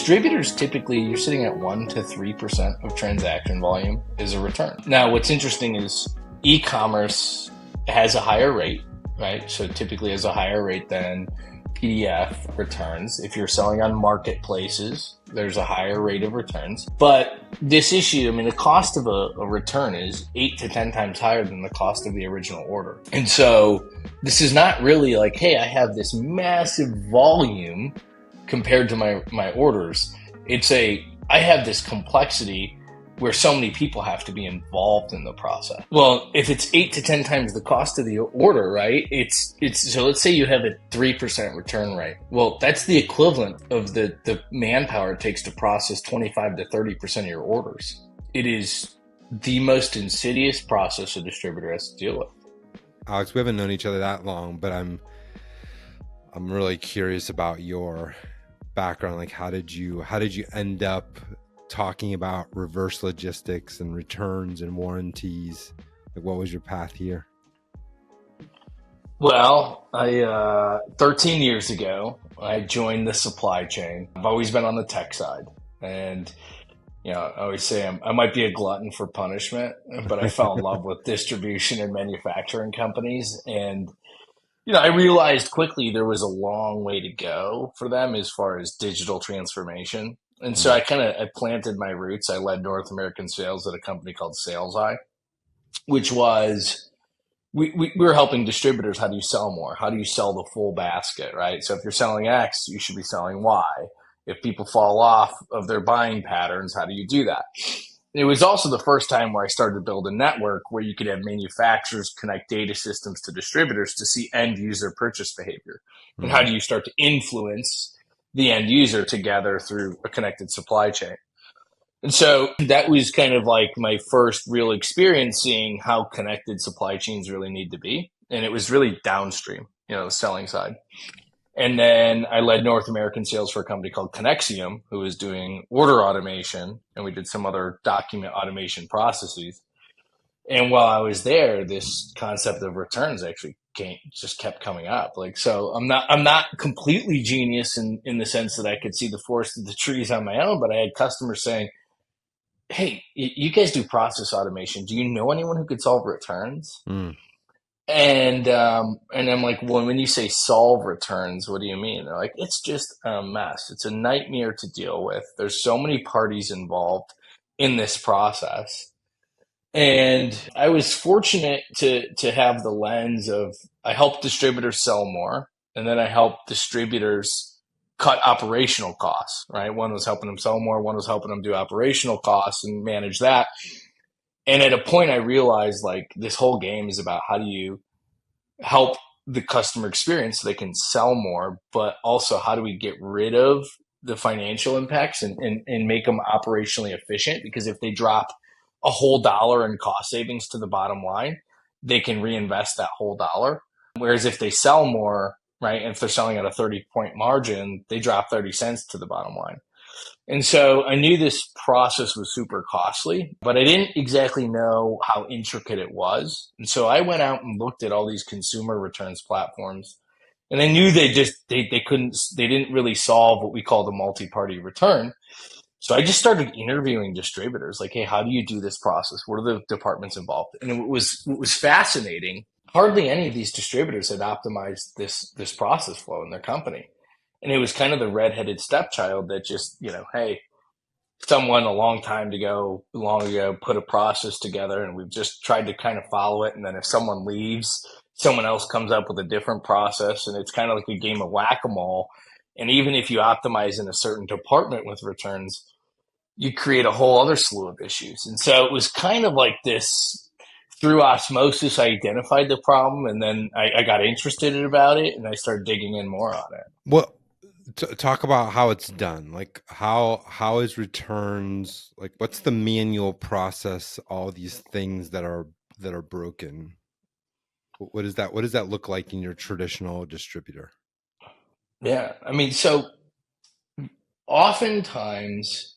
Distributors, typically you're sitting at 1 to 3% of transaction volume is a return. Now, what's interesting is e-commerce has a higher rate, right? So typically has a higher rate than PDF returns. If you're selling on marketplaces, there's a higher rate of returns. But this issue, I mean, the cost of a return is 8 to 10 times higher than the cost of the original order. And so this is not really like, hey, I have this massive volume compared to my orders. I have this complexity where so many people have to be involved in the process. Well, if it's 8 to 10 times the cost of the order, right? So let's say you have a 3% return rate. Well, that's the equivalent of the manpower it takes to process 25 to 30% of your orders. It is the most insidious process a distributor has to deal with. Alex, we haven't known each other that long, but I'm really curious about your background. Like, how did you end up talking about reverse logistics and returns and warranties? Like, what was your path here? Well, 13 years ago, I joined the supply chain. I've always been on the tech side. And, I always say I might be a glutton for punishment, but I fell in love with distribution and manufacturing companies. And, I realized quickly there was a long way to go for them as far as digital transformation. And so I planted my roots. I led North American sales at a company called SalesEye, which was, we were helping distributors. How do you sell more? How do you sell the full basket, right? So if you're selling X, you should be selling Y. If people fall off of their buying patterns, how do you do that? It was also the first time where I started to build a network where you could have manufacturers connect data systems to distributors to see end user purchase behavior. And how do you start to influence the end user together through a connected supply chain? And so that was kind of like my first real experience seeing how connected supply chains really need to be. And it was really downstream, the selling side. And then I led North American sales for a company called Continuum, who was doing order automation, and we did some other document automation processes. And while I was there, this concept of returns actually just kept coming up. So I'm not completely genius in the sense that I could see the forest of the trees on my own, but I had customers saying, hey, you guys do process automation. Do you know anyone who could solve returns? And I'm like, well, when you say solve returns, what do you mean? They're like, it's just a mess. It's a nightmare to deal with. There's so many parties involved in this process. And I was fortunate to have the lens of, I helped distributors sell more, and then I helped distributors cut operational costs, right? One was helping them sell more, one was helping them do operational costs and manage that. And at a point I realized this whole game is about how do you help the customer experience so they can sell more, but also how do we get rid of the financial impacts and make them operationally efficient? Because if they drop a whole dollar in cost savings to the bottom line, they can reinvest that whole dollar. Whereas if they sell more, right, and if they're selling at a 30-point margin, they drop 30 cents to the bottom line. And so I knew this process was super costly, but I didn't exactly know how intricate it was. And so I went out and looked at all these consumer returns platforms, and I knew they didn't really solve what we call the multi-party return. So I just started interviewing distributors, like, hey, how do you do this process? What are the departments involved? And it was fascinating. Hardly any of these distributors had optimized this process flow in their company. And it was kind of the redheaded stepchild that just, hey, someone long ago put a process together, and we've just tried to kind of follow it. And then if someone leaves, someone else comes up with a different process, and it's kind of like a game of whack-a-mole. And even if you optimize in a certain department with returns, you create a whole other slew of issues. And so it was kind of like this, through osmosis, I identified the problem, and then I got interested about it, and I started digging in more on it. Well, talk about how it's done. Like, how is returns, like, what's the manual process, all these things that are broken? What does that look like in your traditional distributor? Yeah. I mean, so oftentimes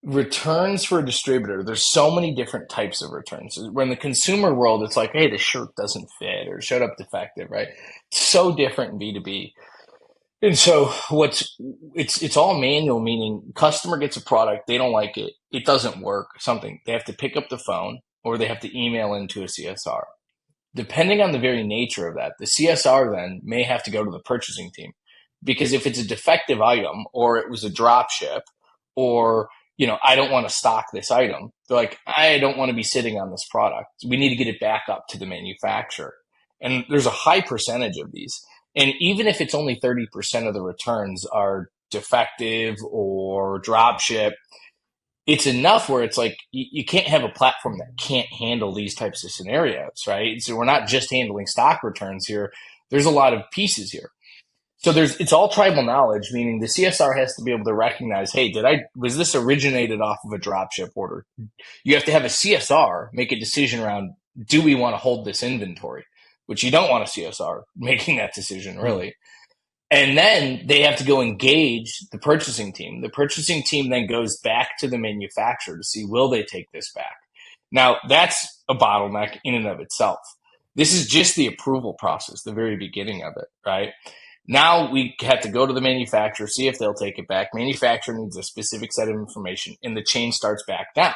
returns for a distributor, there's so many different types of returns. When the consumer world, it's like, hey, the shirt doesn't fit or showed up defective, right? It's so different in B2B. And so it's all manual, meaning customer gets a product, they don't like it, it doesn't work, something. They have to pick up the phone or they have to email into a CSR. Depending on the very nature of that, the CSR then may have to go to the purchasing team because if it's a defective item or it was a drop ship or I don't want to stock this item. They're like, I don't want to be sitting on this product. We need to get it back up to the manufacturer. And there's a high percentage of these. And even if it's only 30% of the returns are defective or drop ship, it's enough where it's like you can't have a platform that can't handle these types of scenarios, right? So we're not just handling stock returns here. There's a lot of pieces here. So it's all tribal knowledge, meaning the CSR has to be able to recognize, hey, was this originated off of a dropship order? You have to have a CSR make a decision around, do we want to hold this inventory? Which you don't want a CSR making that decision, really. And then they have to go engage the purchasing team. The purchasing team then goes back to the manufacturer to see, will they take this back? Now, that's a bottleneck in and of itself. This is just the approval process, the very beginning of it, right? Now we have to go to the manufacturer, see if they'll take it back. Manufacturer needs a specific set of information, and the chain starts back down.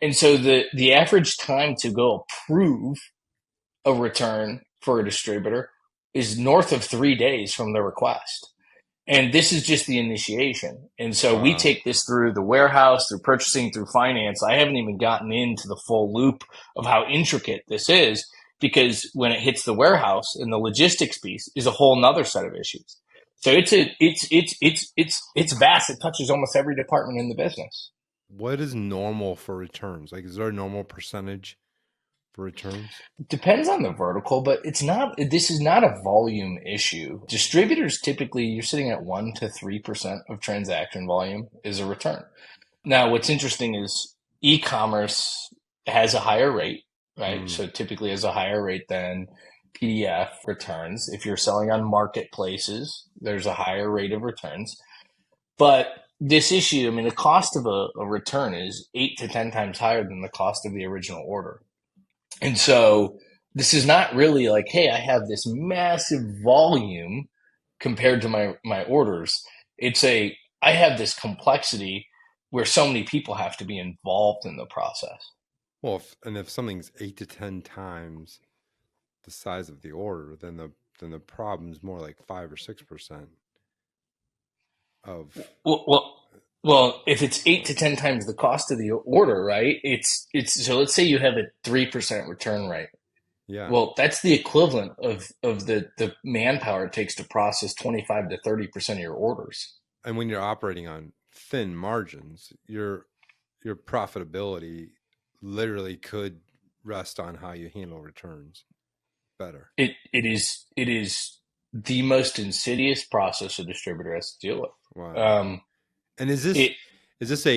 And so the average time to go approve a return for a distributor is north of 3 days from the request. And this is just the initiation. And so we take this through the warehouse, through purchasing, through finance. I haven't even gotten into the full loop of how intricate this is, because when it hits the warehouse and the logistics piece is a whole nother set of issues. So it's vast. It touches almost every department in the business. What is normal for returns? Like, is there a normal percentage for returns? Depends on the vertical, but this is not a volume issue. Distributors, typically you're sitting at 1 to 3% of transaction volume is a return. Now, what's interesting is e-commerce has a higher rate, right? So typically has a higher rate than PDF returns. If you're selling on marketplaces, there's a higher rate of returns. But this issue, I mean, the cost of a return is 8 to 10 times higher than the cost of the original order. And so this is not really like, hey, I have this massive volume compared to my orders. I have this complexity where so many people have to be involved in the process. Well, if something's 8 to 10 times the size of the order, then the problem's more like 5 or 6% of. Well, if it's 8 to 10 times the cost of the order, right? It's so let's say you have a 3% return rate. Yeah. Well, that's the equivalent of the manpower it takes to process 25 to 30% of your orders. And when you're operating on thin margins, your profitability literally could rest on how you handle returns better. It is the most insidious process a distributor has to deal with. Wow. And is this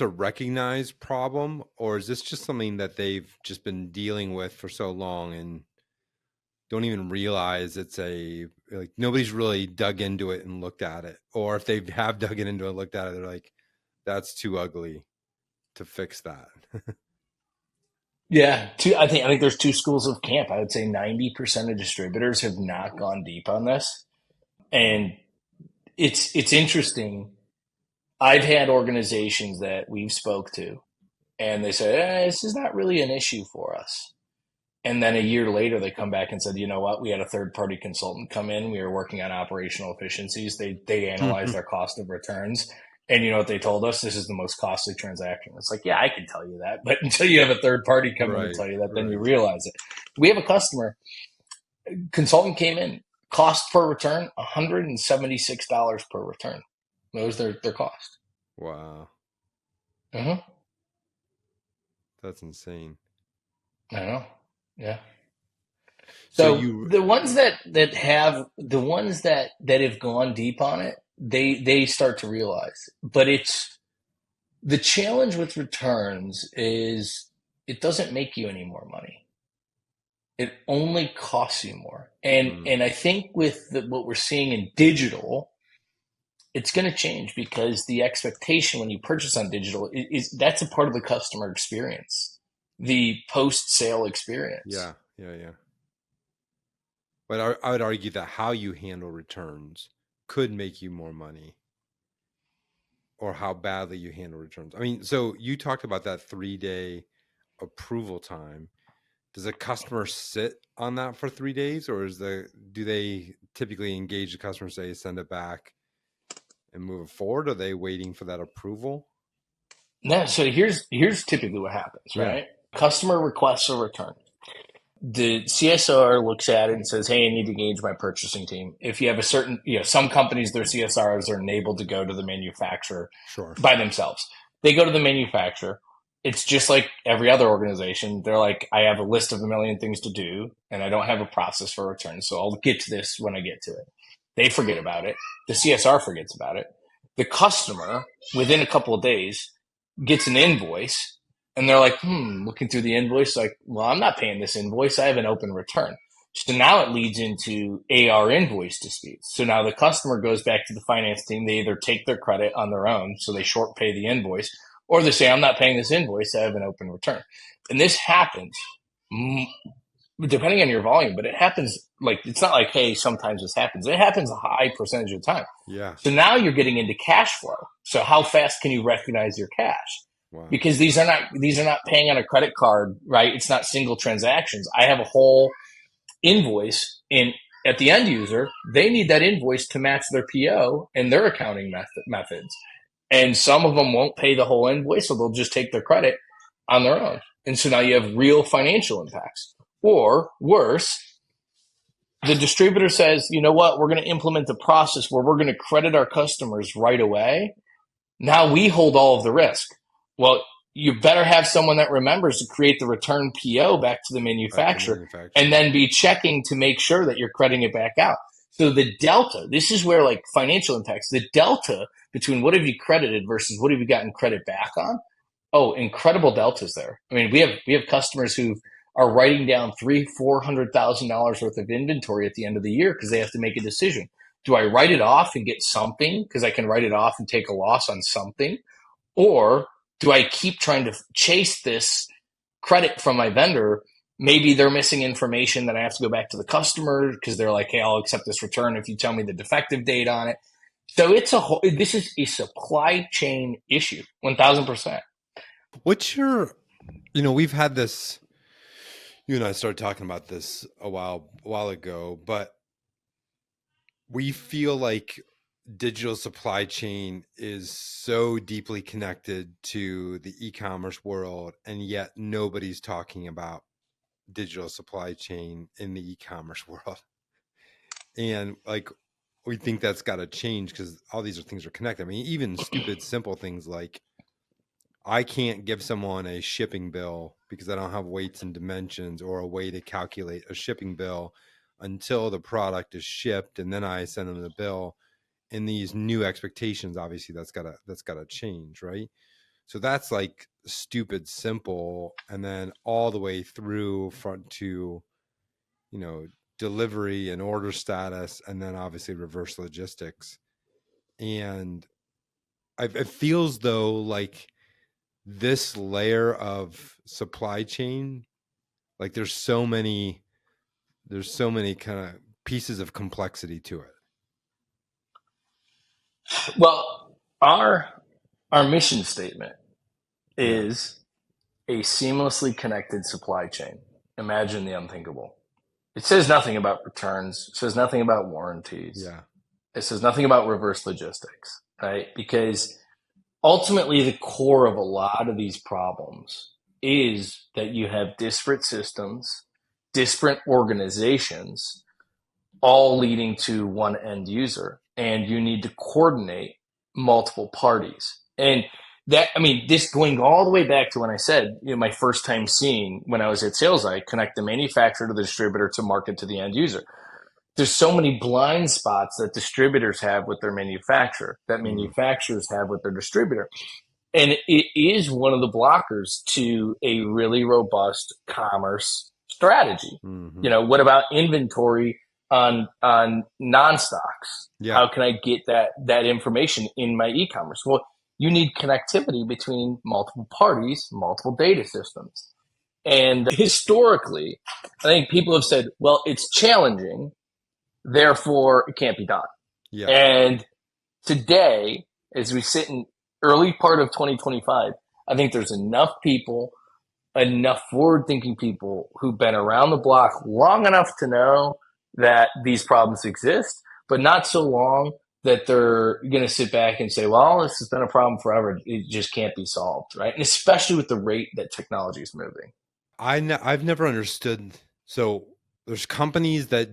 a recognized problem, or is this just something that they've just been dealing with for so long and don't even realize it's like nobody's really dug into it and looked at it? Or if they have dug into it and looked at it, they're like, that's too ugly to fix that. Yeah, I think there's two schools of camp. I would say 90% of distributors have not gone deep on this. And it's interesting. I've had organizations that we've spoke to, and they say, this is not really an issue for us. And then a year later, they come back and said, you know what? We had a third-party consultant come in. We were working on operational efficiencies. They analyzed our cost of returns. And you know what they told us? This is the most costly transaction. It's like, yeah, I can tell you that. But until you have a third party come in and tell you that, then you realize it. We have a customer, consultant came in, cost per return, $176 per return. That was their cost. Wow. That's insane. I know. Yeah. So the ones that have gone deep on it, they start to realize. But it's the challenge with returns is it doesn't make you any more money. It only costs you more. And I think with what we're seeing in digital, it's going to change because the expectation when you purchase on digital is that's a part of the customer experience, the post-sale experience. Yeah. But I would argue that how you handle returns could make you more money, or how badly you handle returns. I mean, so you talked about that 3-day approval time. Does a customer sit on that for 3 days, or do they typically engage the customer, say, send it back and move it forward? Are they waiting for that approval? No, so here's typically what happens, right? Customer requests a return. The CSR looks at it and says, hey, I need to engage my purchasing team. If you have a certain, some companies, their CSRs are enabled to go to the manufacturer by themselves. They go to the manufacturer. It's just like every other organization. They're like, I have a list of a million things to do, and I don't have a process for return. So I'll get to this when I get to it. They forget about it. The CSR forgets about it. The customer, within a couple of days, gets an invoice. And they're like, looking through the invoice, like, well, I'm not paying this invoice. I have an open return. So now it leads into AR invoice disputes. So now the customer goes back to the finance team. They either take their credit on their own, so they short pay the invoice, or they say, I'm not paying this invoice. I have an open return. And this happens depending on your volume, but it happens like, it's not like, hey, sometimes this happens. It happens a high percentage of the time. Yeah. So now you're getting into cash flow. So how fast can you recognize your cash? Wow. Because these are not paying on a credit card, right? It's not single transactions. I have a whole invoice at the end user. They need that invoice to match their PO and their accounting methods. And some of them won't pay the whole invoice, so they'll just take their credit on their own. And so now you have real financial impacts. Or worse, the distributor says, you know what, we're going to implement a process where we're going to credit our customers right away. Now we hold all of the risk. Well, you better have someone that remembers to create the return PO back to the manufacturer and then be checking to make sure that you're crediting it back out. So the delta, this is where like financial impacts, the delta between what have you credited versus what have you gotten credit back on? Oh, incredible deltas there. I mean, we have customers who are writing down $300,000-$400,000 worth of inventory at the end of the year because they have to make a decision. Do I write it off and get something because I can write it off and take a loss on something? Or do I keep trying to chase this credit from my vendor? Maybe they're missing information that I have to go back to the customer because they're like, hey, I'll accept this return if you tell me the defective date on it. So this is a supply chain issue, 1,000%. What's your, we've had this, you and I started talking about this a while ago, but we feel like digital supply chain is so deeply connected to the e-commerce world, and yet nobody's talking about digital supply chain in the e-commerce world. And like, we think that's got to change because all these things are connected. I mean, even stupid, simple things like I can't give someone a shipping bill because I don't have weights and dimensions or a way to calculate a shipping bill until the product is shipped, and then I send them the bill. And these new expectations, obviously, that's gotta change, right? So that's like stupid simple, and then all the way through front to, delivery and order status, and then obviously reverse logistics. And it feels though like this layer of supply chain, like there's so many kind of pieces of complexity to it. Well, our mission statement is a seamlessly connected supply chain. Imagine the unthinkable. It says nothing about returns. It says nothing about warranties. Yeah. It says nothing about reverse logistics, right? Because ultimately the core of a lot of these problems is that you have disparate systems, disparate organizations, all leading to one end user. And you need to coordinate multiple parties. And that, I mean, this going all the way back to when I said, my first time seeing when I was at SalesEye, connect the manufacturer to the distributor to market to the end user. There's so many blind spots that distributors have with their manufacturer, that manufacturers have with their distributor. And it is one of the blockers to a really robust commerce strategy. Mm-hmm. What about inventory on non-stocks? Yeah. How can I get that information in my e-commerce? Well, you need connectivity between multiple parties, multiple data systems. And historically, I think people have said, well, it's challenging therefore it can't be done. Yeah. And today, as we sit in early part of 2025, I think there's enough people, enough forward-thinking people who've been around the block long enough to know that these problems exist, but not so long that they're going to sit back and say, well, this has been a problem forever. It just can't be solved, right? And especially with the rate that technology is moving. I've never understood. So there's companies that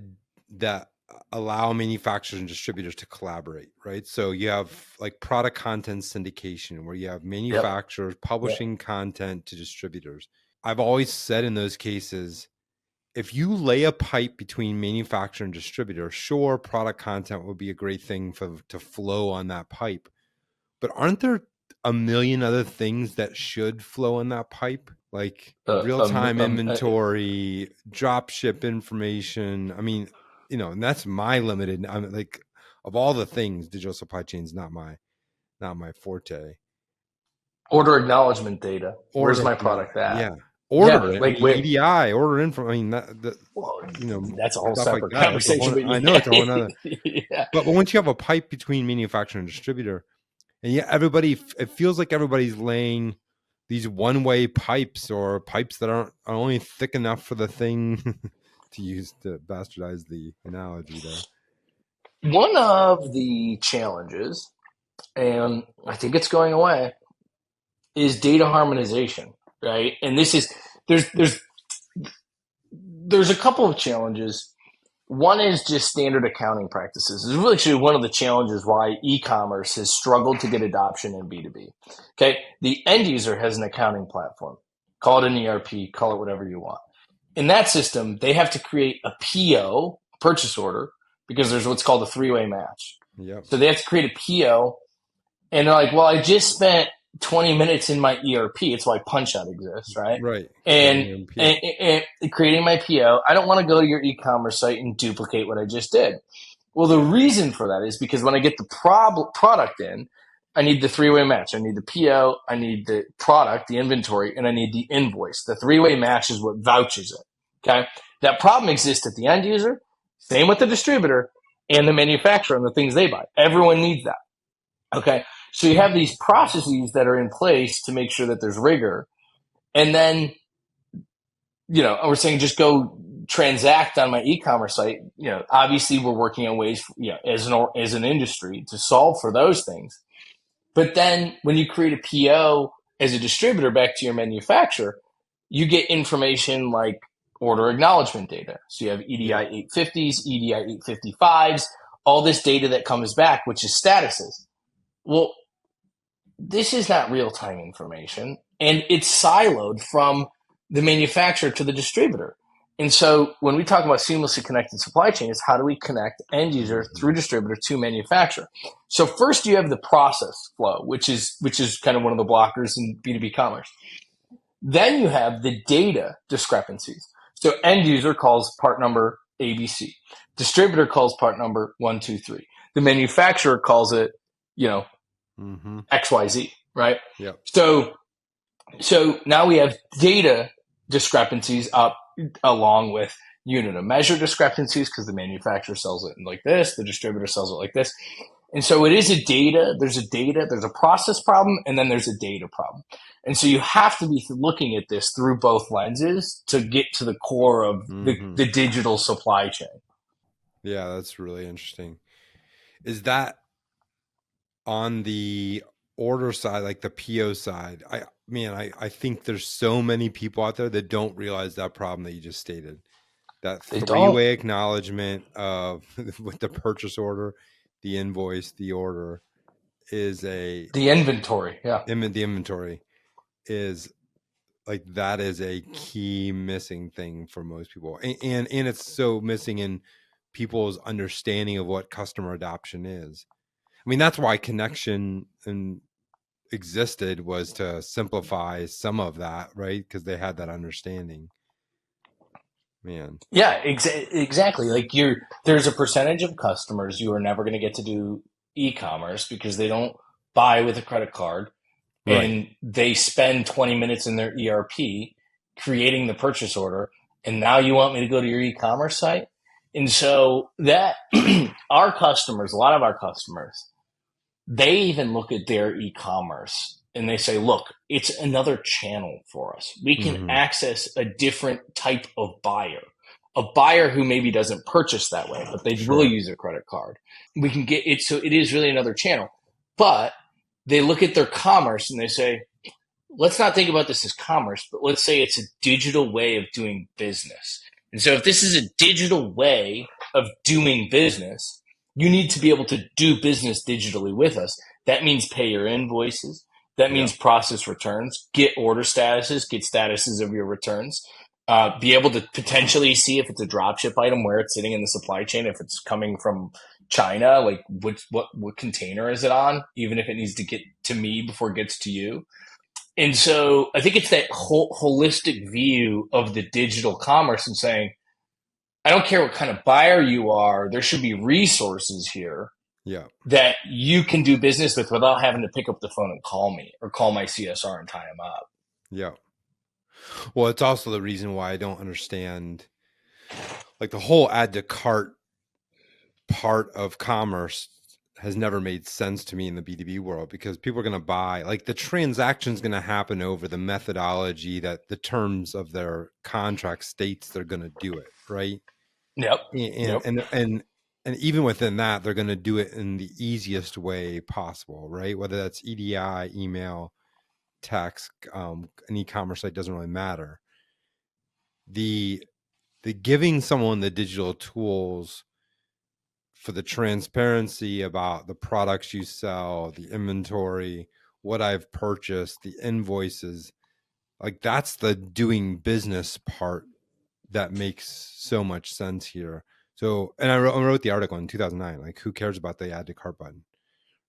allow manufacturers and distributors to collaborate, right? So you have like product content syndication, where you have manufacturers publishing content to distributors. I've always said in those cases, if you lay a pipe between manufacturer and distributor, sure, product content would be a great thing to flow on that pipe. But aren't there a million other things that should flow on that pipe? Like real-time inventory, drop ship information. I mean, and that's my limited. I'm like, of all the things, digital supply chain is not my forte. Order acknowledgement data. Where's my product at? Yeah. Order EDI, order info. I mean, that's a whole separate like conversation. I know it's a whole nother. Yeah. But once you have a pipe between manufacturer and distributor, and it feels like everybody's laying these one-way pipes, or pipes that are only thick enough for the thing to bastardize the analogy there. One of the challenges, and I think it's going away, is data harmonization, right? And there's a couple of challenges. One is just standard accounting practices. It's really actually one of the challenges why e-commerce has struggled to get adoption in B2B. Okay, the end user has an accounting platform. Call it an ERP, call it whatever you want. In that system, they have to create a PO, purchase order, because there's what's called a three-way match. Yep. So they have to create a PO, and they're like, well, I just spent 20 minutes in my ERP. It's why Punch-Out exists, right? Right. And creating my PO, I don't want to go to your e-commerce site and duplicate what I just did. Well, the reason for that is because when I get the product in, I need the three-way match. I need the PO, I need the product, the inventory, and I need the invoice. The three-way match is what vouches it, okay? That problem exists at the end user, same with the distributor and the manufacturer and the things they buy. Everyone needs that, okay? So you have these processes that are in place to make sure that there's rigor. And then, we're saying just go transact on my e-commerce site. Obviously we're working on ways, as an industry to solve for those things. But then when you create a PO as a distributor back to your manufacturer, you get information like order acknowledgement data. So you have EDI 850s, EDI 855s, all this data that comes back, which is statuses. Well, this is not real-time information, and it's siloed from the manufacturer to the distributor. And so when we talk about seamlessly connected supply chain, is how do we connect end user through distributor to manufacturer? So first you have the process flow, which is kind of one of the blockers in B2B commerce. Then you have the data discrepancies. So end user calls part number ABC. Distributor calls part number 123. The manufacturer calls it, XYZ, right? Yep. So now we have data discrepancies up along with unit of measure discrepancies, because the manufacturer sells it like this, the distributor sells it like this. And so it is there's a process problem, and then there's a data problem. And so you have to be looking at this through both lenses to get to the core of the digital supply chain. Yeah, that's really interesting. Is that on the order side, like the PO side? I think there's so many people out there that don't realize that problem that you just stated. That three-way acknowledgement of with the purchase order, the invoice, the order the inventory. Yeah. The inventory is like, that is a key missing thing for most people. And it's so missing in people's understanding of what customer adoption is. I mean, that's why Connection existed, was to simplify some of that, right? Because they had that understanding. Man. Yeah, exactly. Like there's a percentage of customers you are never going to get to do e-commerce because they don't buy with a credit card, right, and they spend 20 minutes in their ERP creating the purchase order. And now you want me to go to your e-commerce site? And so that our customers, a lot of our customers, they even look at their e-commerce and they say, look, it's another channel for us. We can access a different type of buyer, a buyer who maybe doesn't purchase that way, but they will use a credit card. We can get it. So it is really another channel, but they look at their commerce and they say, let's not think about this as commerce, but let's say it's a digital way of doing business. And so if this is a digital way of doing business, you need to be able to do business digitally with us. That means pay your invoices. That means process returns, get order statuses, get statuses of your returns, be able to potentially see if it's a dropship item, where it's sitting in the supply chain, if it's coming from China, like what container is it on, even if it needs to get to me before it gets to you. And so I think it's that whole holistic view of the digital commerce and saying, I don't care what kind of buyer you are, there should be resources here that you can do business with without having to pick up the phone and call me or call my CSR and tie them up. Yeah. Well, it's also the reason why I don't understand like the whole add to cart part of commerce has never made sense to me in the B2B world, because people are going to buy, like the transaction's going to happen over the methodology that the terms of their contract states they're going to do it, right? Yep. And even within that, they're going to do it in the easiest way possible, right? Whether that's EDI, email, text, an e-commerce site, doesn't really matter. The giving someone the digital tools for the transparency about the products you sell, the inventory, what I've purchased, the invoices, like that's the doing business part that makes so much sense here. So, and I wrote the article in 2009, like who cares about the add to cart button,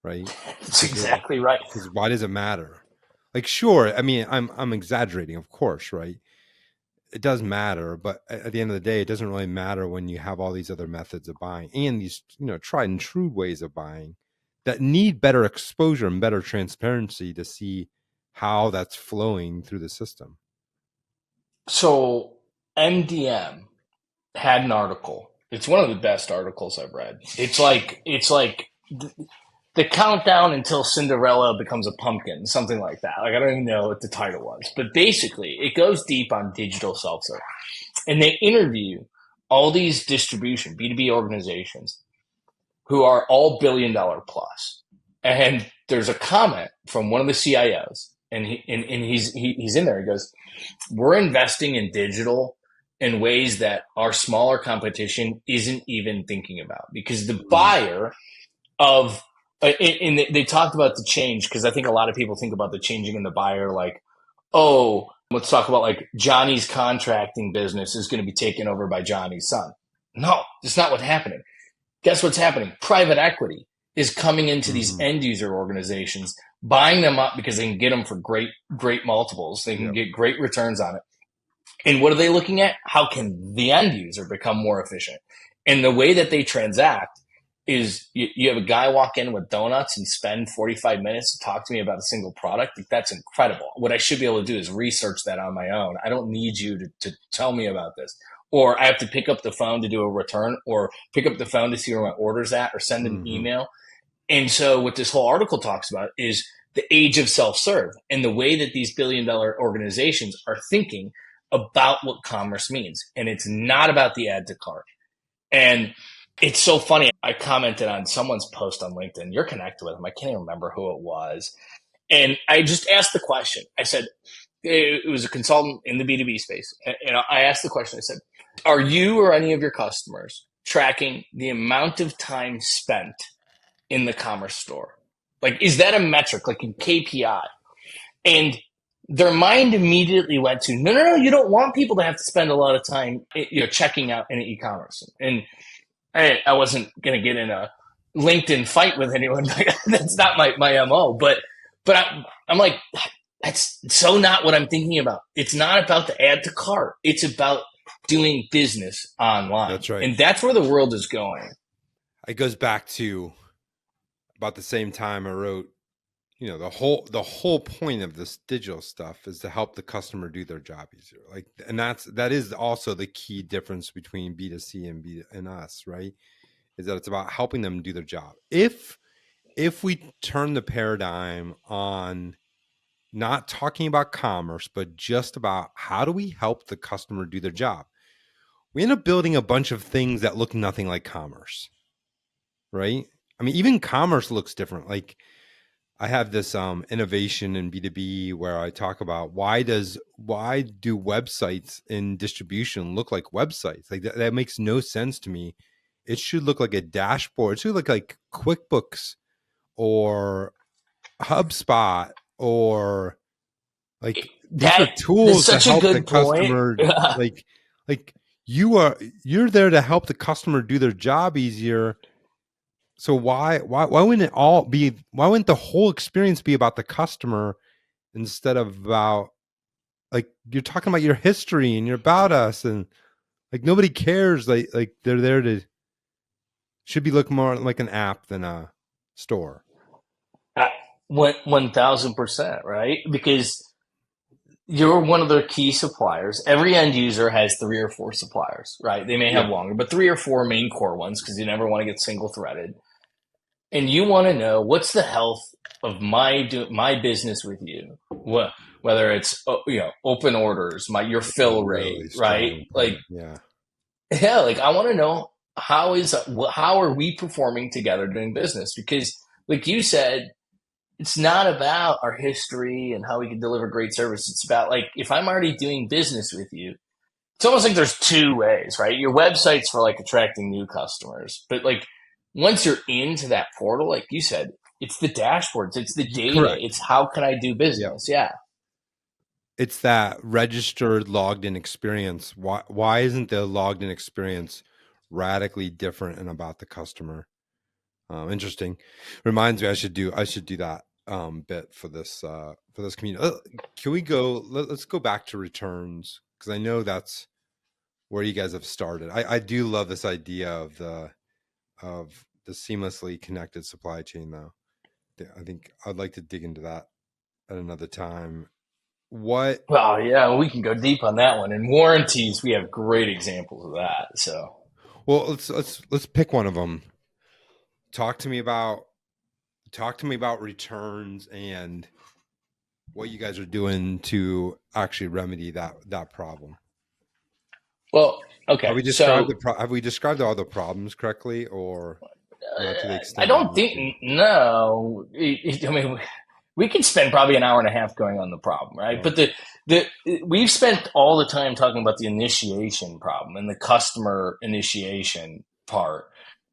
right? That's exactly right. Because why does it matter? Like, sure, I mean, I'm exaggerating, of course, right? It does matter, but at the end of the day, it doesn't really matter when you have all these other methods of buying and these, tried and true ways of buying that need better exposure and better transparency to see how that's flowing through the system. So MDM had an article. It's one of the best articles I've read. It's like the countdown until Cinderella becomes a pumpkin, something like that. Like I don't even know what the title was, but basically it goes deep on digital self-serve, and they interview all these distribution B2B organizations who are all $1 billion plus. And there's a comment from one of the CIOs, and he's in there. He goes, "We're investing in digital in ways that our smaller competition isn't even thinking about, because the buyer of." And they talked about the change, because I think a lot of people think about the changing in the buyer like, oh, let's talk about like Johnny's contracting business is going to be taken over by Johnny's son. No, that's not what's happening. Guess what's happening? Private equity is coming into these end user organizations, buying them up because they can get them for great multiples. They can get great returns on it. And what are they looking at? How can the end user become more efficient? And the way that they transact is you have a guy walk in with donuts and spend 45 minutes to talk to me about a single product. Like, that's incredible. What I should be able to do is research that on my own. I don't need you to tell me about this. Or I have to pick up the phone to do a return, or pick up the phone to see where my order's at, or send an email. And so what this whole article talks about is the age of self-serve and the way that these $1 billion organizations are thinking about what commerce means. And it's not about the add to cart. And it's so funny. I commented on someone's post on LinkedIn. You're connected with them. I can't even remember who it was. And I just asked the question. I said, it was a consultant in the B2B space. And I asked the question. I said, are you or any of your customers tracking the amount of time spent in the commerce store? Like, is that a metric, like in KPI? And their mind immediately went to, no, you don't want people to have to spend a lot of time, checking out in e-commerce. And I wasn't going to get in a LinkedIn fight with anyone. That's not my MO. But I'm like, that's so not what I'm thinking about. It's not about the add to cart. It's about doing business online. That's right. And that's where the world is going. It goes back to about the same time I wrote the whole point of this digital stuff is to help the customer do their job easier. Like, and that is also the key difference between B2C and us, right? Is that it's about helping them do their job. If we turn the paradigm on not talking about commerce, but just about how do we help the customer do their job, we end up building a bunch of things that look nothing like commerce, right? I mean, even commerce looks different. Like, I have this innovation in B2B where I talk about why do websites in distribution look like websites? Like, that makes no sense to me. It should look like a dashboard. It should look like QuickBooks or HubSpot, or like, these are tools to help the customer. like you're there to help the customer do their job easier. So why wouldn't the whole experience be about the customer instead of about, like, you're talking about your history and you're about us, and like nobody cares. Like they're there to, should be look more like an app than a store. 1,000%, right? Because you're one of their key suppliers. Every end user has 3 or 4 suppliers, right? They may have longer, but 3 or 4 main core ones, because you never want to get single threaded. And you want to know, what's the health of my business with you? Whether it's open orders, your fill rate, right? Like, like, I want to know, how are we performing together doing business? Because, like you said, it's not about our history and how we can deliver great service. It's about, like, if I'm already doing business with you, it's almost like there's 2 ways, right? Your website's for, like, attracting new customers, but, like, once you're into that portal, like you said, it's the dashboards, it's the data, correct. It's how can I do business? Yeah. It's that registered logged in experience. Why isn't the logged in experience radically different and about the customer? Interesting. Reminds me, I should do that bit for this community. Can we go? Let's go back to returns, because I know that's where you guys have started. I do love this idea of the seamlessly connected supply chain, though. I think I'd like to dig into that at another time. Well, yeah, we can go deep on that one. And warranties, we have great examples of that. So, well, let's pick one of them. Talk to me about returns and what you guys are doing to actually remedy that problem. Well, okay. Have we described all the problems correctly, or not to the extent? I don't think. No, I mean, we could spend probably an hour and a half going on the problem, right? But we've spent all the time talking about the initiation problem and the customer initiation part.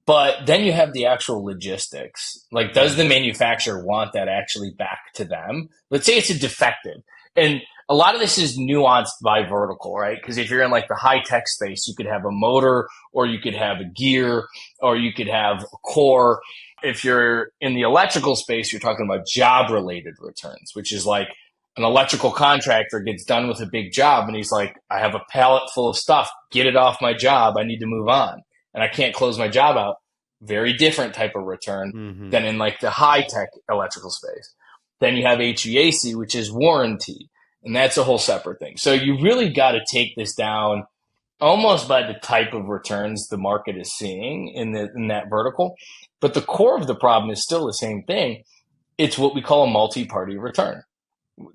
But then you have the actual logistics. Like, does the manufacturer want that actually back to them? Let's say it's a defective. And a lot of this is nuanced by vertical, right? Because if you're in, like, the high tech space, you could have a motor, or you could have a gear, or you could have a core. If you're in the electrical space, you're talking about job related returns, which is like an electrical contractor gets done with a big job and he's like, I have a pallet full of stuff, get it off my job. I need to move on. And I can't close my job out. Very different type of return than in, like, the high tech electrical space. Then you have HVAC, which is warranty, and that's a whole separate thing. So you really got to take this down almost by the type of returns the market is seeing in that vertical. But the core of the problem is still the same thing. It's what we call a multi-party return.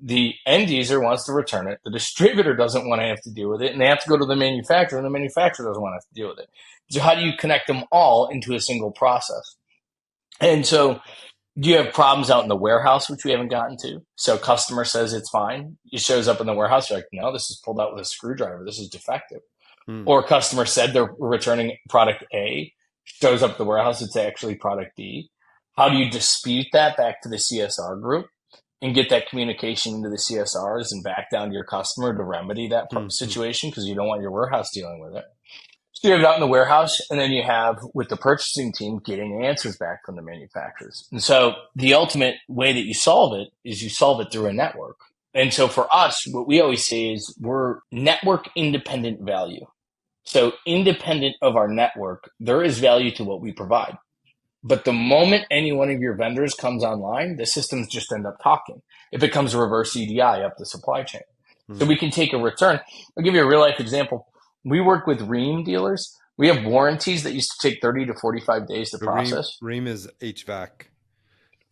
The end user wants to return it. The distributor doesn't want to have to deal with it, and they have to go to the manufacturer, and the manufacturer doesn't want to have to deal with it. So how do you connect them all into a single process? And so you have problems out in the warehouse, which we haven't gotten to. So customer says it's fine. It shows up in the warehouse. You're like, no, this is pulled out with a screwdriver. This is defective. Or customer said they're returning product A, shows up at the warehouse. It's actually product B. How do you dispute that back to the CSR group and get that communication into the CSRs and back down to your customer to remedy that situation, because you don't want your warehouse dealing with it? So you have it out in the warehouse, and then you have with the purchasing team getting answers back from the manufacturers. And so the ultimate way that you solve it is you solve it through a network. And so for us, what we always say is we're network independent value. So independent of our network, there is value to what we provide. But the moment any one of your vendors comes online, the systems just end up talking. It becomes a reverse EDI up the supply chain. So we can take a return. I'll give you a real life example. We work with Rheem dealers. We have warranties that used to take 30 to 45 days to process. Rheem is HVAC.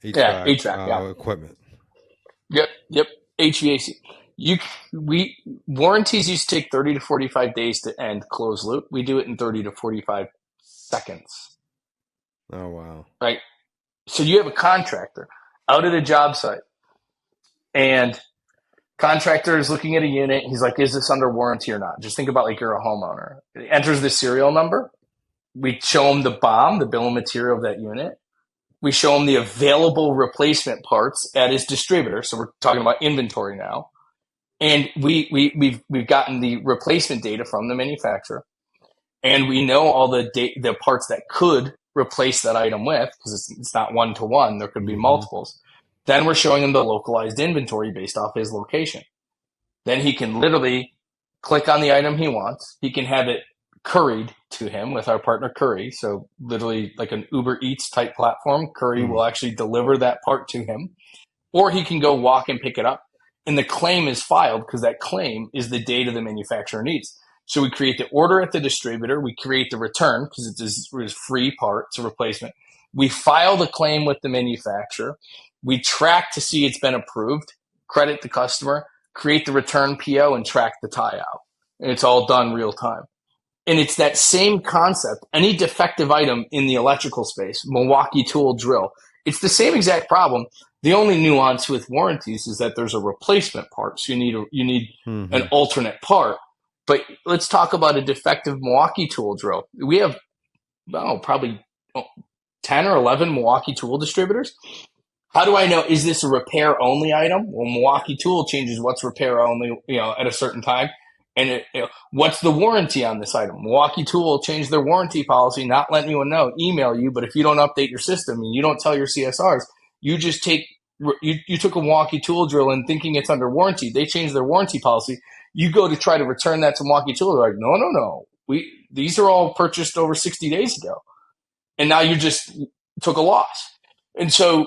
Yeah, HVAC, yeah. Equipment. Yep. HVAC. Warranties used to take 30 to 45 days to end closed loop. We do it in 30 to 45 seconds. Oh, wow. Right. So you have a contractor out at a job site, and contractor is looking at a unit. He's like, is this under warranty or not? Just think about like you're a homeowner. It enters the serial number. We show him the BOM, the bill of material of that unit. We show him the available replacement parts at his distributor. So we're talking about inventory now. And we've gotten the replacement data from the manufacturer. And we know all the parts that could replace that item with, because it's not one-to-one. There could be multiples. Then we're showing him the localized inventory based off his location. Then he can literally click on the item he wants. He can have it curried to him with our partner Curry. So literally like an Uber Eats type platform, Curry will actually deliver that part to him. Or he can go walk and pick it up. And the claim is filed because that claim is the data the manufacturer needs. So we create the order at the distributor. We create the return because it's a free part. It's a replacement. We file the claim with the manufacturer. We track to see it's been approved, credit the customer, create the return PO, and track the tie out. And it's all done real time. And it's that same concept. Any defective item in the electrical space, Milwaukee tool drill, it's the same exact problem. The only nuance with warranties is that there's a replacement part. So you need an alternate part. But let's talk about a defective Milwaukee tool drill. We have probably 10 or 11 Milwaukee tool distributors. How do I know, is this a repair only item? Well, Milwaukee Tool changes what's repair only, at a certain time. And what's the warranty on this item? Milwaukee Tool changed their warranty policy, not letting anyone know, email you. But if you don't update your system and you don't tell your CSRs, you just you took a Milwaukee Tool drill and thinking it's under warranty. They changed their warranty policy. You go to try to return that to Milwaukee Tool. They're like, no. These are all purchased over 60 days ago. And now you just took a loss. And so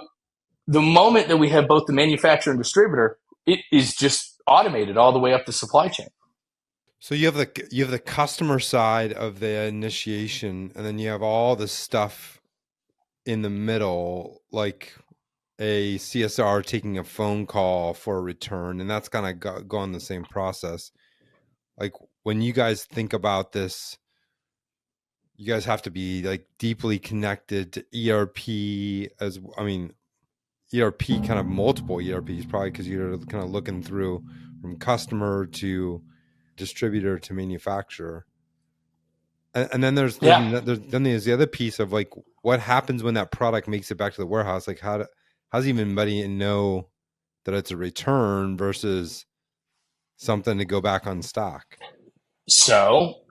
the moment that we have both the manufacturer and distributor, it is just automated all the way up the supply chain. So you have the customer side of the initiation, and then you have all the stuff in the middle, like a CSR taking a phone call for a return, and that's kind of go on the same process. Like when you guys think about this, you guys have to be like deeply connected to ERP ERP, kind of multiple ERPs, probably because you're kind of looking through from customer to distributor to manufacturer. And then there's the other piece of like what happens when that product makes it back to the warehouse. Like how's anybody know that it's a return versus something to go back on stock? So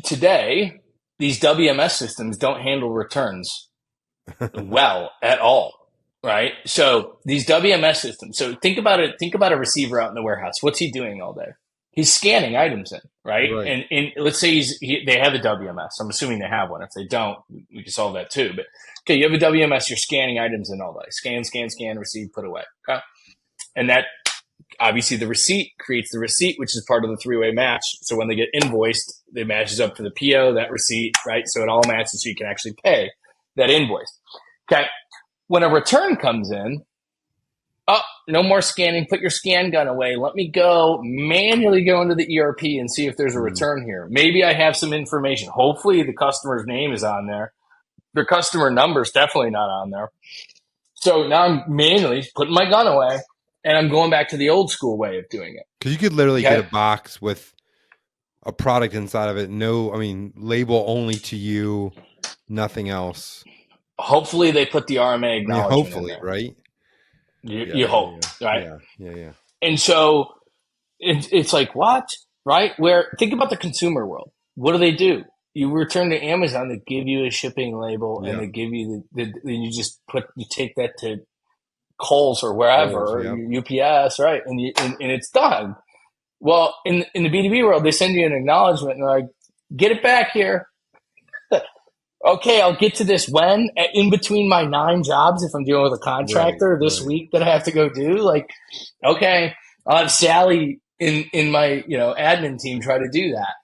today, these WMS systems don't handle returns well at all. Right. So these WMS systems. So think about it. Think about a receiver out in the warehouse. What's he doing all day? He's scanning items in. Right. And let's say they have a WMS. I'm assuming they have one. If they don't, we can solve that too. But okay, you have a WMS. You're scanning items in all day. Scan, receive, put away. Okay. And that obviously the receipt creates the receipt, which is part of the three-way match. So when they get invoiced, it matches up to the PO, that receipt. Right. So it all matches so you can actually pay that invoice. Okay. When a return comes in, no more scanning, put your scan gun away. Let me manually go into the ERP and see if there's a return here. Maybe I have some information. Hopefully the customer's name is on there. Their customer number is definitely not on there. So now I'm manually putting my gun away and I'm going back to the old school way of doing it. Because you could literally get a box with a product inside of it. Label only to you, nothing else. Hopefully they put the RMA acknowledgement in there. Right? You hope, right? Yeah. And so it's like, what? Right? Think about the consumer world. What do? You return to Amazon, they give you a shipping label and they give you you take that to Kohl's or wherever, UPS, right? And it's done. Well, in the B2B world, they send you an acknowledgement and they're like, get it back here. Okay, I'll get to this when in between my 9 jobs if I'm dealing with a Right, contractor this right. week that I have to go do. Like, okay, I'll have Sally in my admin team try to do that.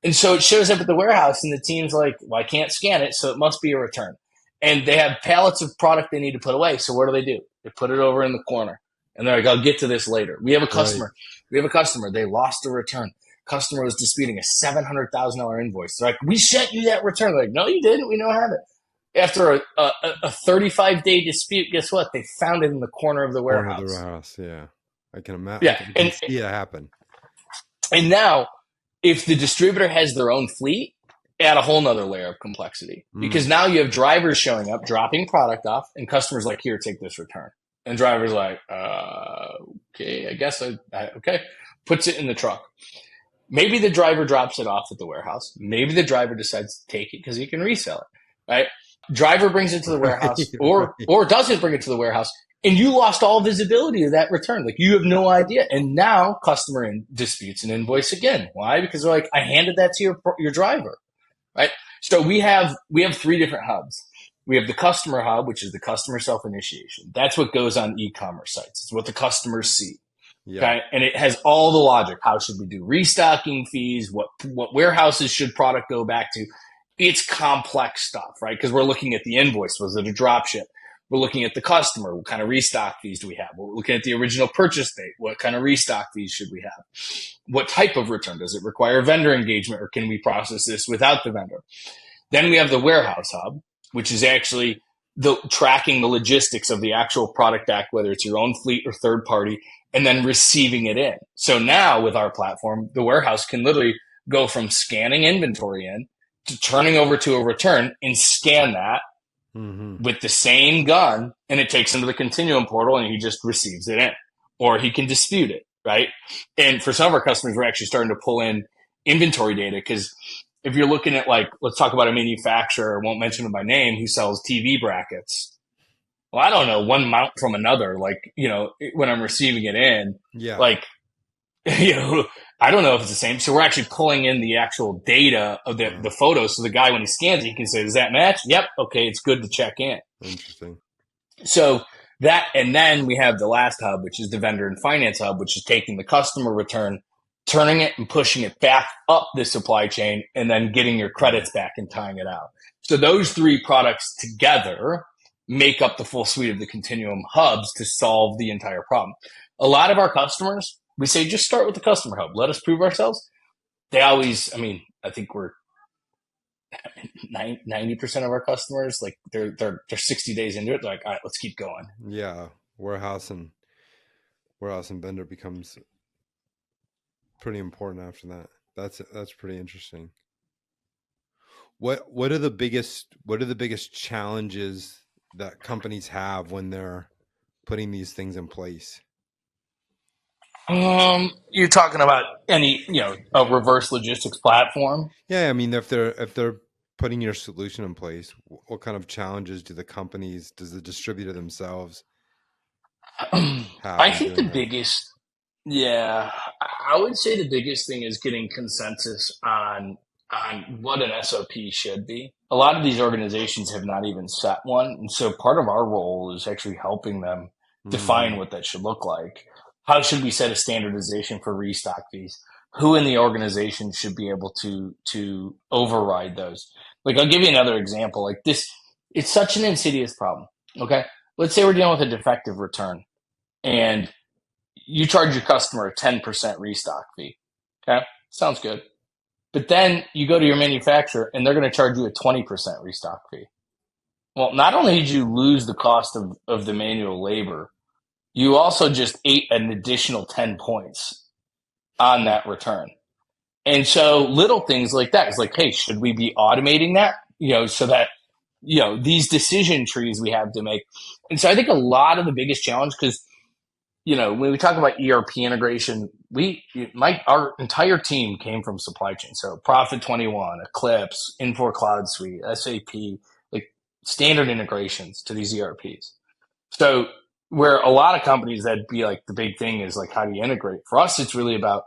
And so it shows up at the warehouse, and the team's like, "Well, I can't scan it, so it must be a return." And they have pallets of product they need to put away. So what do? They put it over in the corner, and they're like, "I'll get to this later." We have a Right. customer. We have a customer. They lost a return. Customer was disputing a $700,000 invoice. They're like, "We sent you that return." They're like, "No, you didn't. We don't have it." After a 35-day dispute, guess what? They found it in the corner of the Corner of the warehouse. house. Yeah. I can imagine. Yeah, I can see it happen. and now if the distributor has their own fleet, add a whole nother layer of complexity because now you have drivers showing up, dropping product off, and customers like, "Here, take this return." And drivers like, okay, I guess okay, puts it in the truck. Maybe the driver drops it off at the warehouse. Maybe the driver decides to take it because he can resell it, right? Driver brings it to the Right, warehouse or doesn't bring it to the warehouse, and you lost all visibility of that return. Like, you have no idea. And now customer disputes an invoice again. Why? Because they're like, "I handed that to your driver," right? So we have 3 different hubs. We have the customer hub, which is the customer self-initiation. That's what goes on e-commerce sites. It's what the customers see. Yeah. Okay. And it has all the logic. How should we do restocking fees? What warehouses should product go back to? It's complex stuff, right? Because we're looking at the invoice. Was it a drop ship? We're looking at the customer. What kind of restock fees do we have? We're looking at the original purchase date. What kind of restock fees should we have? What type of return? Does it require vendor engagement, or can we process this without the vendor? Then we have the warehouse hub, which is actually tracking the logistics of the actual product back, whether it's your own fleet or third party, and then receiving it in. So now with our platform, the warehouse can literally go from scanning inventory in to turning over to a return and scan that with the same gun, and it takes him to the Continuum portal and he just receives it in, or he can dispute it, right? And for some of our customers, we're actually starting to pull in inventory data because if you're looking at, like, let's talk about a manufacturer, I won't mention them by name, who sells TV brackets. Well, I don't know one mount from another. Like, when I'm receiving it in, like, I don't know if it's the same. So we're actually pulling in the actual data of the photos. So the guy, when he scans it, he can say, "Does that match?" Yep. Okay. It's good to check in. Interesting. So that, and then we have the last hub, which is the vendor and finance hub, which is taking the customer return, turning it and pushing it back up the supply chain, and then getting your credits back and tying it out. So those 3 products together make up the full suite of the Continuum hubs to solve the entire problem. A lot of our customers, we say, just start with the customer hub. Let us prove ourselves. They always, I think we're 90% of our customers, like, they're 60 days into it. They're like, "All right, let's keep going." Yeah. Warehouse and vendor becomes pretty important after that. That's pretty interesting. What are the biggest challenges that companies have when they're putting these things in place? You're talking about any, a reverse logistics platform? Yeah, I mean, if they're putting your solution in place, what kind of challenges does the distributor themselves have? I think the biggest, I would say the biggest thing is getting consensus on what an SOP should be. A lot of these organizations have not even set one, and so part of our role is actually helping them define what that should look like. How should we set a standardization for restock fees? Who in the organization should be able to override those? Like, I'll give you another example. Like this, it's such an insidious problem. Okay, let's say we're dealing with a defective return, and you charge your customer a 10% restock fee. Okay, sounds good. But then you go to your manufacturer and they're going to charge you a 20% restock fee. Well, not only did you lose the cost of the manual labor, you also just ate an additional 10 points on that return. And so little things like that is like, hey, should we be automating that? So that, these decision trees we have to make. And so I think a lot of the biggest challenge, because, when we talk about ERP integration, our entire team came from supply chain. So Profit 21, Eclipse, Infor Cloud Suite, SAP, like standard integrations to these ERPs. So where a lot of companies, that'd be like the big thing is like, how do you integrate? For us, it's really about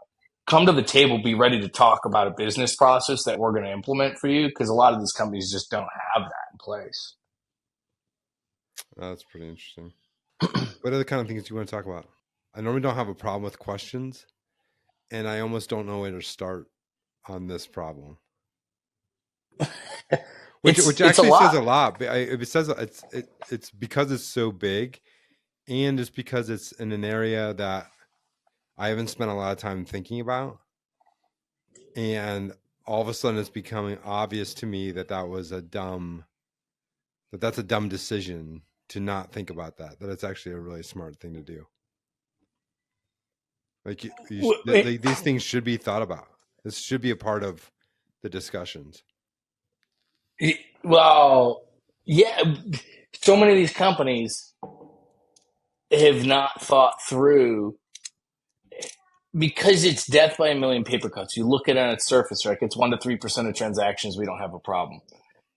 come to the table, be ready to talk about a business process that we're going to implement for you, because a lot of these companies just don't have that in place. That's pretty interesting. What are the kind of things you want to talk about? I normally don't have a problem with questions, and I almost don't know where to start on this problem. Which actually says a lot. It says it's because it's so big, and it's because it's in an area that I haven't spent a lot of time thinking about, and all of a sudden it's becoming obvious to me that that's a dumb decision to not think about that it's actually a really smart thing to do. Like these things should be thought about. This should be a part of the discussions. Well, yeah, so many of these companies have not thought through, because it's death by a million paper cuts. You look at it on its surface, right? It's 1 to 3% of transactions. We don't have a problem.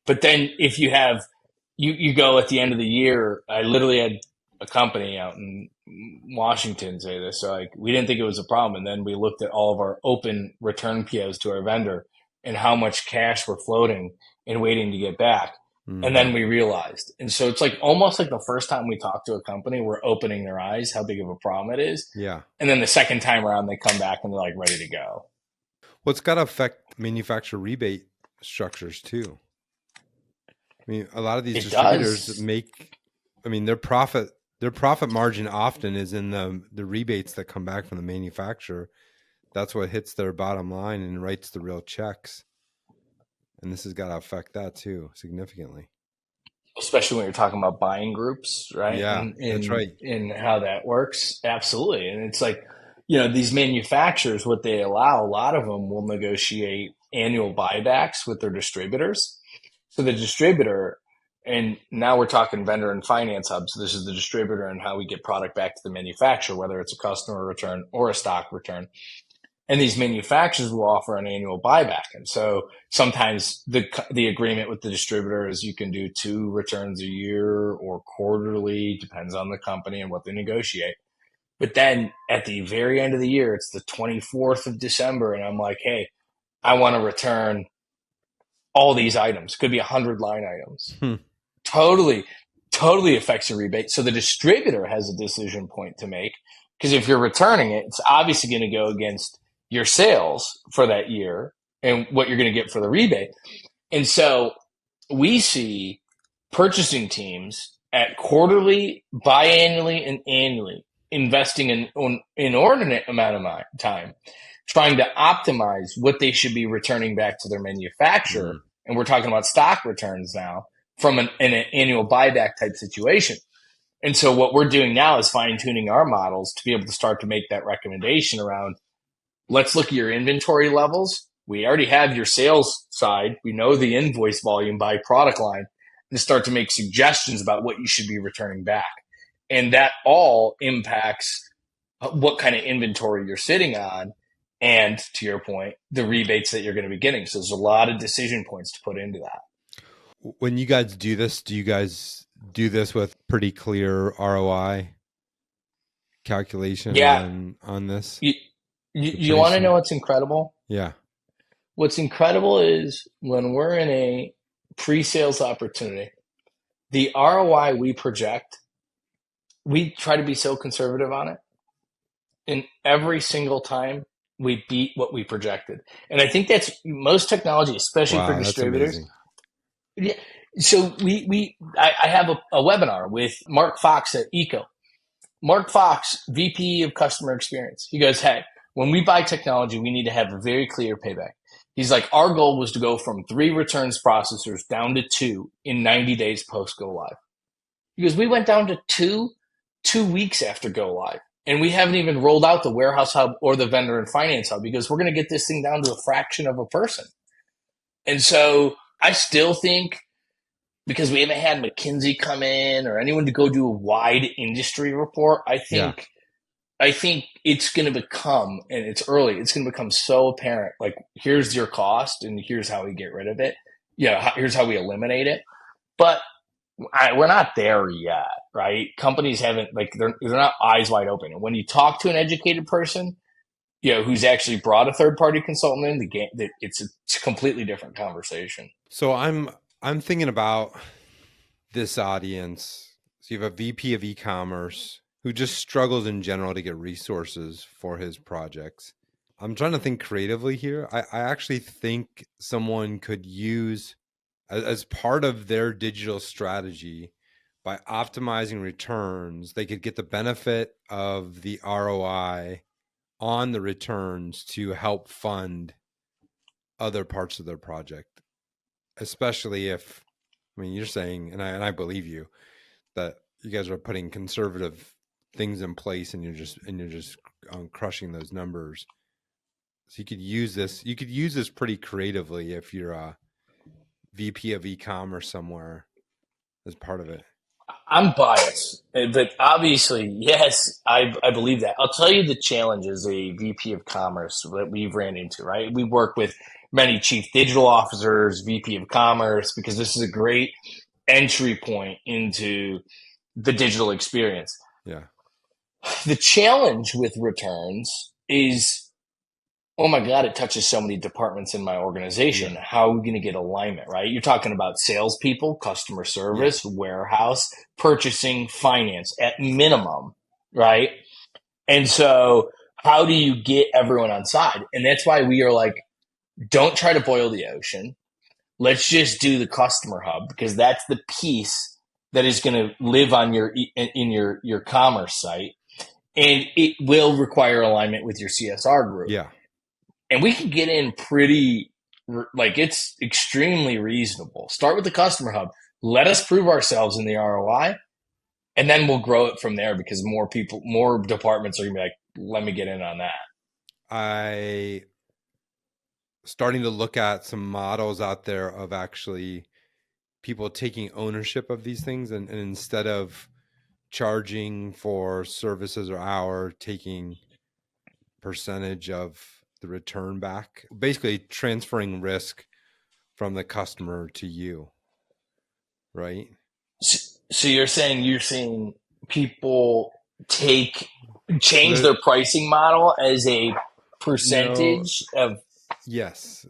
But then if you have, you go at the end of the year, I literally had a company out in Washington say this. So like, we didn't think it was a problem. And then we looked at all of our open return POs to our vendor and how much cash we're floating and waiting to get back. Mm-hmm. And then we realized. And so it's like almost like the first time we talk to a company, we're opening their eyes how big of a problem it is. Yeah. And then the second time around, they come back and they're like ready to go. Well, it's got to affect manufacturer rebate structures too. I mean, a lot of these distributors their profit margin often is in the rebates that come back from the manufacturer. That's what hits their bottom line and writes the real checks. And this has got to affect that too, significantly. Especially when you're talking about buying groups, right? Yeah, that's right. And how that works. Absolutely. And it's like, these manufacturers, what they allow, a lot of them will negotiate annual buybacks with their distributors. So the distributor, and now we're talking vendor and finance hubs. So this is the distributor and how we get product back to the manufacturer, whether it's a customer return or a stock return. And these manufacturers will offer an annual buyback. And so sometimes the agreement with the distributor is you can do 2 returns a year or quarterly, depends on the company and what they negotiate. But then at the very end of the year, it's the 24th of December. And I'm like, hey, I want to return all these items. Could be 100 line items. Totally affects your rebate. So the distributor has a decision point to make, because if you're returning it, it's obviously going to go against your sales for that year and what you're going to get for the rebate. And so we see purchasing teams at quarterly, biannually, and annually investing in an inordinate amount of time trying to optimize what they should be returning back to their manufacturer. Mm-hmm. And we're talking about stock returns now from an annual buyback type situation. And so what we're doing now is fine-tuning our models to be able to start to make that recommendation around, let's look at your inventory levels. We already have your sales side. We know the invoice volume by product line, and start to make suggestions about what you should be returning back. And that all impacts what kind of inventory you're sitting on. And to your point, the rebates that you're going to be getting. So there's a lot of decision points to put into that. When you guys do this, do you guys do this with pretty clear ROI calculation on this? You want to know what's incredible? Yeah. What's incredible is when we're in a pre-sales opportunity, the ROI we project, we try to be so conservative on it. And every single time, we beat what we projected. And I think that's most technology, especially for distributors. Yeah. So I have a webinar with Mark Fox at Eco. Mark Fox, VP of Customer Experience. He goes, hey, when we buy technology, we need to have a very clear payback. He's like, our goal was to go from 3 returns processors down to 2 in 90 days post go live. He goes, we went down to 2 weeks after go live. And we haven't even rolled out the warehouse hub or the vendor and finance hub, because we're going to get this thing down to a fraction of a person. And so I still think, because we haven't had McKinsey come in or anyone to go do a wide industry report, I think it's going to become, and it's early, it's going to become so apparent, like, here's your cost and here's how we get rid of it. Here's how we eliminate it. But we're not there yet, right? Companies haven't, they're not eyes wide open. And when you talk to an educated person, who's actually brought a third-party consultant in the game, it's a completely different conversation. So I'm I'm thinking about this audience. So you have a VP of e-commerce who just struggles in general to get resources for his projects. I'm trying to think creatively here. I actually think someone could use as part of their digital strategy, by optimizing returns, they could get the benefit of the ROI on the returns to help fund other parts of their project. Especially if, I mean, you're saying, and I believe you, that you guys are putting conservative things in place and you're just crushing those numbers. So you could use this pretty creatively if you're a VP of e-commerce somewhere as part of it. I'm biased, but obviously, yes, I believe that. I'll tell you the challenge as a VP of commerce that we've ran into, right? We work with many chief digital officers, VP of commerce, because this is a great entry point into the digital experience. Yeah. The challenge with returns is, oh my God, it touches so many departments in my organization. Yeah. How are we going to get alignment, right? You're talking about salespeople, customer service, warehouse, purchasing, finance at minimum, right? And so how do you get everyone on side? And that's why we are like, don't try to boil the ocean. Let's just do the customer hub, because that's the piece that is going to live on in your commerce site. And it will require alignment with your CSR group. Yeah. And we can get in pretty, like, it's extremely reasonable. Start with the customer hub. Let us prove ourselves in the ROI, and then we'll grow it from there, because more departments are going to be like, let me get in on that. I starting to look at some models out there of actually people taking ownership of these things, and instead of charging for services or hour, taking percentage of the return back, basically transferring risk from the customer to you, right? So you're seeing people change their pricing model as a percentage of yes,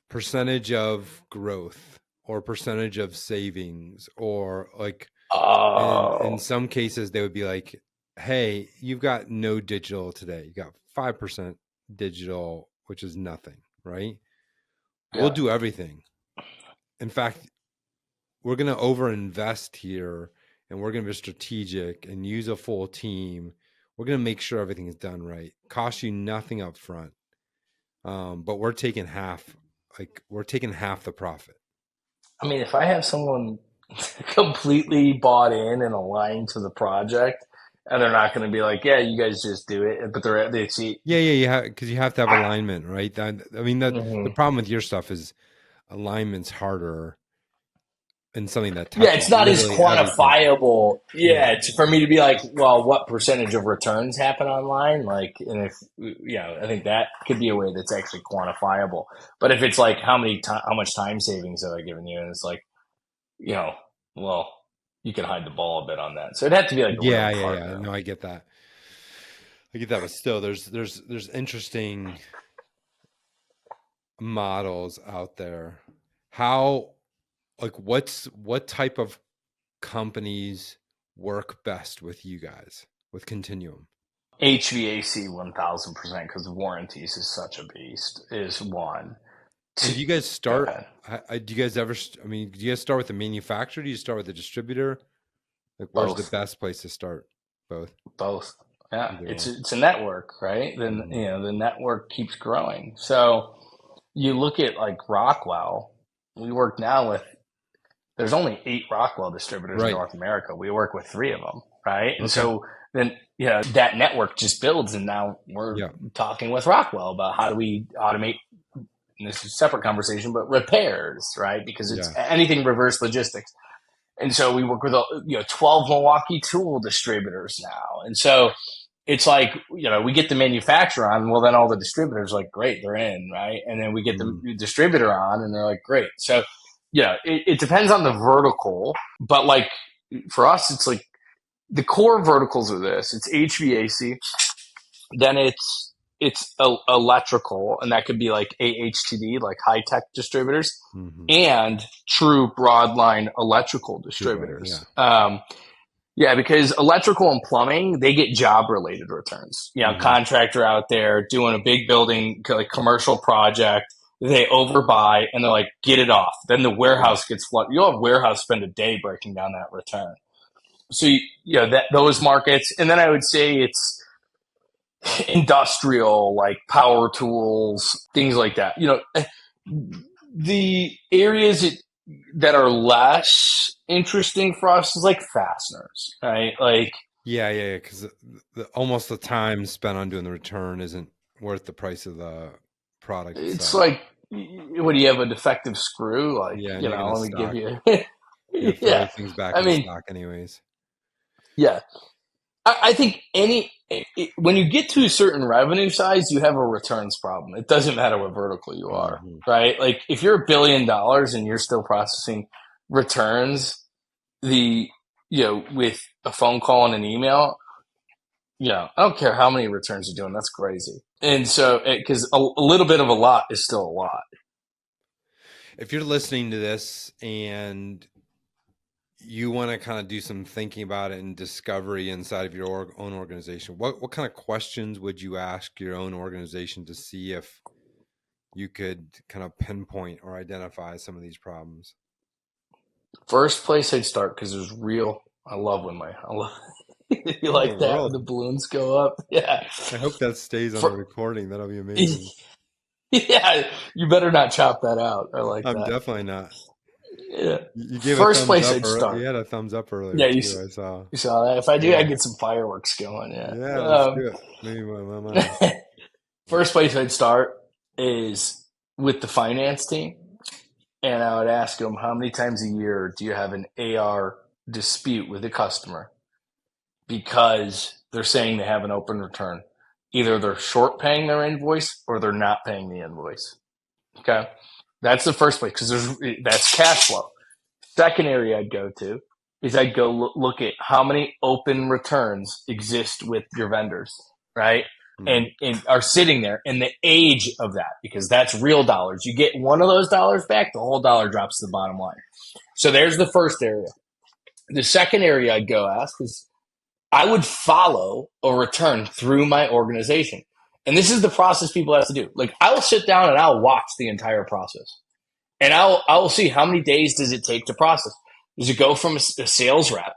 percentage of growth or percentage of savings, or like in some cases they would be like, hey, you've got no digital today, you got 5% digital, which is nothing, right? Yeah. We'll do everything. In fact, we're going to overinvest here, and we're going to be strategic and use a full team. We're going to make sure everything is done right. Cost you nothing up front. But we're taking half the profit. I mean, if I have someone completely bought in and aligned to the project, and they're not going to be like, yeah, you guys just do it, but they see. Yeah, because you have to have alignment, right? The problem with your stuff is alignment's harder. And something that it's not as quantifiable. It's for me to be like, well, what percentage of returns happen online? Like, and if I think that could be a way that's actually quantifiable. But if it's like how much time savings have I given you, and it's like, well, you can hide the ball a bit on that. So it'd have to be like yeah. No, I get that. But still, there's interesting models out there. What type of companies work best with you guys, with Continuum? HVAC 1000%, because warranties is such a beast, is one. Do you guys start? Do you guys ever? I mean, do you guys start with the manufacturer? Do you start with the distributor? Like, where's the best place to start? Both. Yeah, it's a network, right? Then the network keeps growing. So you look at like Rockwell. We work now with. There's only 8 Rockwell distributors in North America. We work with 3 of them, right? Okay. And so then, that network just builds, and now we're talking with Rockwell about how do we automate, and this is a separate conversation, but repairs, right? Because it's anything reverse logistics. And so we work with 12 Milwaukee tool distributors now. And so it's like, we get the manufacturer on, well, then all the distributors are like, great, they're in, right? And then we get the distributor on, and they're like, great. So it depends on the vertical, but like for us, it's like the core verticals are this. It's HVAC, then it's electrical, and that could be like AHTD, like high tech distributors, and true broadline electrical distributors. Yeah, because electrical and plumbing, they get job related returns. Contractor out there doing a big building, like commercial project, they overbuy and they're like, get it off. Then the warehouse gets flooded. You'll have warehouse spend a day breaking down that return. So, those markets. And then I would say it's industrial, like power tools, things like that. The areas that are less interesting for us is like fasteners, right? Like, because almost the time spent on doing the return isn't worth the price of the product itself. It's like, what do you have, a defective screw? Like, let me give you. Things back in stock anyways. Yeah, I think when you get to a certain revenue size, you have a returns problem. It doesn't matter what vertical you are, right? Like if you're $1 billion and you're still processing returns, with a phone call and an email, I don't care how many returns you're doing. That's crazy. And so, because a little bit of a lot is still a lot. If you're listening to this and you want to kind of do some thinking about it and discovery inside of your own organization, what kind of questions would you ask your own organization to see if you could kind of pinpoint or identify some of these problems? First place I'd start, because there's real. I love you like that when the balloons go up. Yeah. I hope that stays on the recording. That'll be amazing. Yeah, you better not chop that out. I'm definitely not. Yeah. You gave first place I'd start. You had a thumbs up earlier. Yeah, I saw. You saw that. If I do, I get some fireworks going. Yeah. Yeah, let's do it. Maybe my mind. First place I'd start is with the finance team, and I would ask them, how many times a year do you have an AR dispute with a customer because they're saying they have an open return? Either they're short paying their invoice or they're not paying the invoice. Okay. That's the first place, because that's cash flow. Second area I'd go to is I'd go look at how many open returns exist with your vendors, right? And are sitting there, and the age of that, because that's real dollars. You get one of those dollars back, the whole dollar drops to the bottom line. So there's the first area. The second area I'd go ask is I would follow a return through my organization. And this is the process people have to do. Like, I will sit down and I'll watch the entire process. And I will see how many days does it take to process. Does it go from a sales rep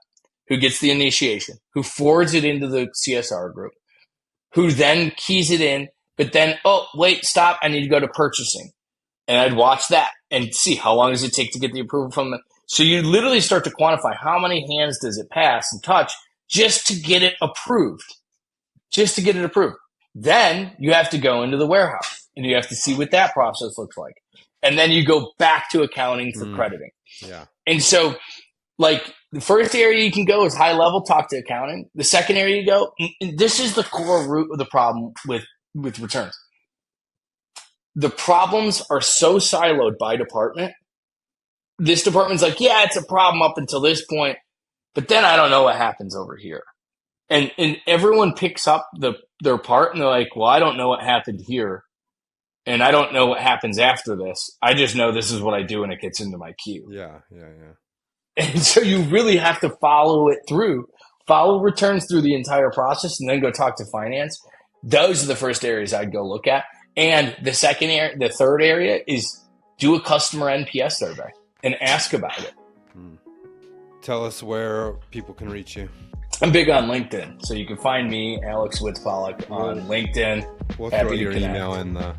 who gets the initiation, who forwards it into the CSR group, who then keys it in, but then, oh, wait, stop, I need to go to purchasing. And I'd watch that and see how long does it take to get the approval from them. So you literally start to quantify how many hands does it pass and touch just to get it approved. Then you have to go into the warehouse and you have to see what that process looks like. And then you go back to accounting for crediting. Yeah. And so, like, the first area you can go is high level, talk to accounting. The second area you go, this is the core root of the problem with returns. The problems are so siloed by department. This department's like, yeah, it's a problem up until this point, but then I don't know what happens over here. And everyone picks up their part, and they're like, well, I don't know what happened here. And I don't know what happens after this. I just know this is what I do, and it gets into my queue. Yeah. And so you really have to follow returns through the entire process, and then go talk to finance. Those are the first areas I'd go look at. And the third area is do a customer NPS survey and ask about it. Tell us where people can reach you. I'm big on LinkedIn, so you can find me, Alex Witcpalek, on LinkedIn. We'll throw your email in the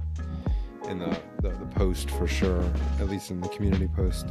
post for sure, at least in the community post.